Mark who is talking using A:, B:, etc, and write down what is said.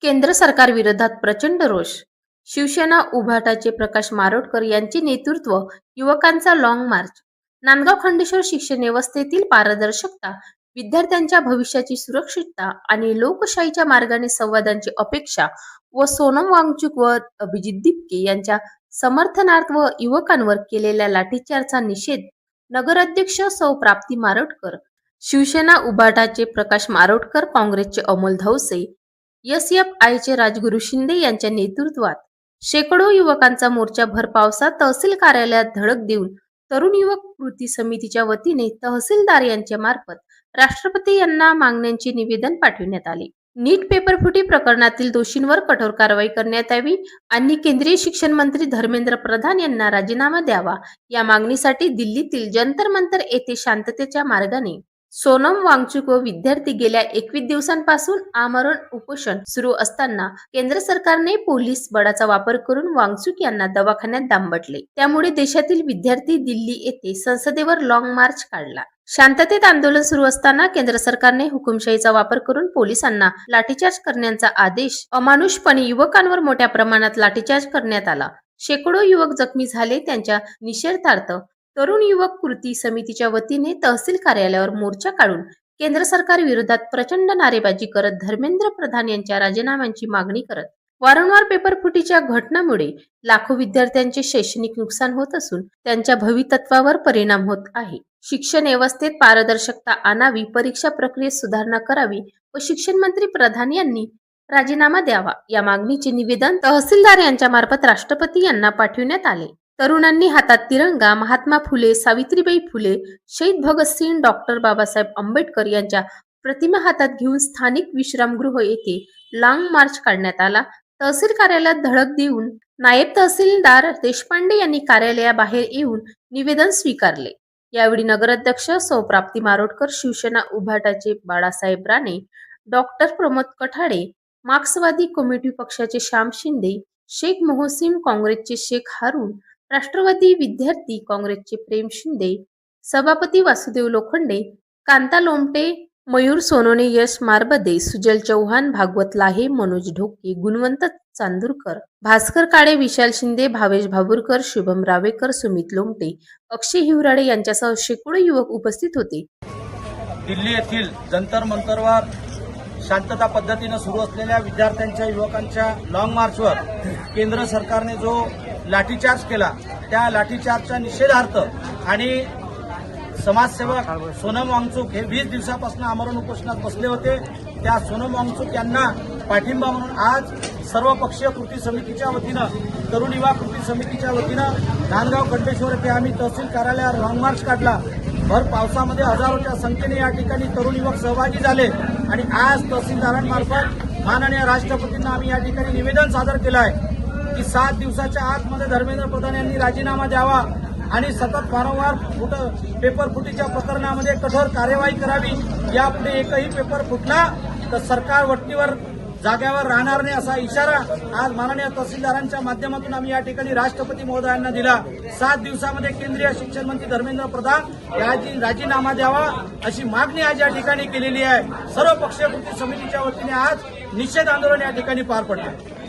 A: केंद्र सरकार विरोधात प्रचंड रोष. शिवसेना उभाटाचे प्रकाश मारोटकर यांचे नेतृत्व, युवकांचा लाँग मार्च. नांदगाव खंडेश्वर शिक्षण व्यवस्थेतील पारदर्शकता, विद्यार्थ्यांच्या भविष्याची सुरक्षितता आणि लोकशाहीच्या मार्गाने संवादांची अपेक्षा व सोनम वांगचुक व अभिजित दिपके यांच्या समर्थनार्थ व युवकांवर केलेल्या लाठीचार्जचा निषेध नगराध्यक्ष सौ प्राप्ती मारोटकर, शिवसेना उभाटाचे प्रकाश मारोटकर, काँग्रेसचे अमोल धवसे, एस.एफ.आयचे राजगुरू शिंदे यांच्या नेतृत्वात शेकडो युवकांचा मोर्चा भर पावसात तहसील कार्यालयात धडक देऊन तरुण युवक कृती समितीच्या वतीने तहसीलदार यांच्या मार्फत राष्ट्रपती यांना मागण्यांचे निवेदन पाठविण्यात आले. नीट पेपरफुटी प्रकरणातील दोषींवर कठोर कारवाई करण्यात यावी आणि केंद्रीय शिक्षण मंत्री धर्मेंद्र प्रधान यांना राजीनामा द्यावा या मागणीसाठी दिल्लीतील जंतर मंतर येथे शांततेच्या मार्गाने सोनम वांगचुक व विद्यार्थी गेल्या 21 दिवसांपासून आमरण उपोषण सुरू असताना केंद्र सरकारने पोलीस बळाचा वापर करून वांगचुक यांना दवाखान्यात डांबटले. त्यामुळे देशातील विद्यार्थी दिल्ली येथे संसदेवर लाँग मार्च काढला. शांततेत आंदोलन सुरू असताना केंद्र सरकारने हुकुमशाहीचा वापर करून पोलिसांना लाठीचार्ज करण्याचा आदेश अमानुषपणे युवकांवर मोठ्या प्रमाणात लाठीचार्ज करण्यात आला. शेकडो युवक जखमी झाले. त्यांच्या निषेधार्थ तरुण युवक कृती समितीच्या वतीने तहसील कार्यालयावर मोर्चा काढून केंद्र सरकार विरोधात प्रचंड नारेबाजी करत धर्मेंद्र प्रधान यांच्या राजीनाम्याची मागणी करत वारंवार पेपरफुटीच्या घटनांमुळे लाखो विद्यार्थ्यांचे शैक्षणिक नुकसान होत असून त्यांच्या भवितत्वावर परिणाम होत आहे. शिक्षण व्यवस्थेत पारदर्शकता आणावी, परीक्षा प्रक्रियेत सुधारणा करावी व शिक्षण मंत्री प्रधान यांनी राजीनामा द्यावा या मागणीचे निवेदन तहसीलदार यांच्या मार्फत राष्ट्रपती यांना पाठविण्यात आले. तरुणांनी हातात तिरंगा, महात्मा फुले, सावित्रीबाई फुले, शहीद भगतसिंग, डॉक्टर बाबासाहेब आंबेडकर यांच्या प्रतिमा हातात घेऊन स्थानिक विश्रामगृह येथे लाँग मार्च काढण्यात आला. तहसील कार्यालयात धडक देऊन नायब तहसीलदार देशपांडे यांनी कार्यालयाबाहेर येऊन निवेदन स्वीकारले. यावेळी नगराध्यक्ष सौ प्राप्ती मारोटकर, शिवसेना उभाटाचे बाळासाहेब राणे, डॉक्टर प्रमोद कठाडे, मार्क्सवादी कम्युनिटी पक्षाचे श्याम शिंदे, शेख मोहसिन, काँग्रेसचे शेख हारून, राष्ट्रवादी विद्यार्थी काँग्रेसचे प्रेम शिंदे, सभापती वासुदेव लोखंडे, कांता लोमटे, मयूर सोनोने, यश मारबदे, सुजल चौहान, भागवत लाहे, मनोज ढोके, गुणवंत चांदूरकर, भास्कर काळे, विशाल शिंदे, भावेश भाबुरकर, शुभम रावेकर, सुमित लोमटे, अक्षय हिवराडे यांच्यासह शेकडो युवक उपस्थित होते.
B: दिल्ली येथील जंतर मंतरवर शांतता पद्धतीने सुरू असलेल्या विद्यार्थ्यांच्या युवकांच्या लाँग मार्चवर केंद्र सरकारने जो लाठीचार्ज केला त्या लाठीचार्जच्या निषेधार्थ आणि समाजसेवक सोनम वांगचुक हे 20 दिवसापासून आमरण उपोषणात बसले होते. त्या सोनम वांगचुक यांना पाठिंबा म्हणून आज सर्वपक्षीय कृती समितीच्या वतीनं, तरुण युवा कृती समितीच्या वतीनं नांदगाव खंडेश्वर येथे आम्ही तहसील कार्यालयावर लाँग मार्च काढला. भर पावसामध्ये हजारोच्या संख्येने या ठिकाणी तरुण युवक सहभागी झाले आणि आज तहसीलदारांमार्फत माननीय राष्ट्रपतींना आम्ही या ठिकाणी निवेदन सादर केलं आहे की 7 दिवसाच्या आतमध्ये धर्मेंद्र प्रधान यांनी राजीनामा द्यावा आणि सतत वारंवार पेपरफुटीच्या प्रकरणामध्ये कठोर कार्यवाही करावी. यापुढे एकही पेपर फुटला तर सरकार वट्टीवर जाग्यावर राहणार नाही असा इशारा आज माननीय तहसीलदारांच्या माध्यमातून आम्ही या ठिकाणी राष्ट्रपती महोदयांना दिला. 7 दिवसामध्ये केंद्रीय शिक्षण मंत्री धर्मेंद्र प्रधान याची राजीनामा द्यावा अशी मागणी आज या ठिकाणी केलेली आहे. सर्व पक्षीय कृती समितीच्या वतीने आज निषेध आंदोलन या ठिकाणी पार पडले.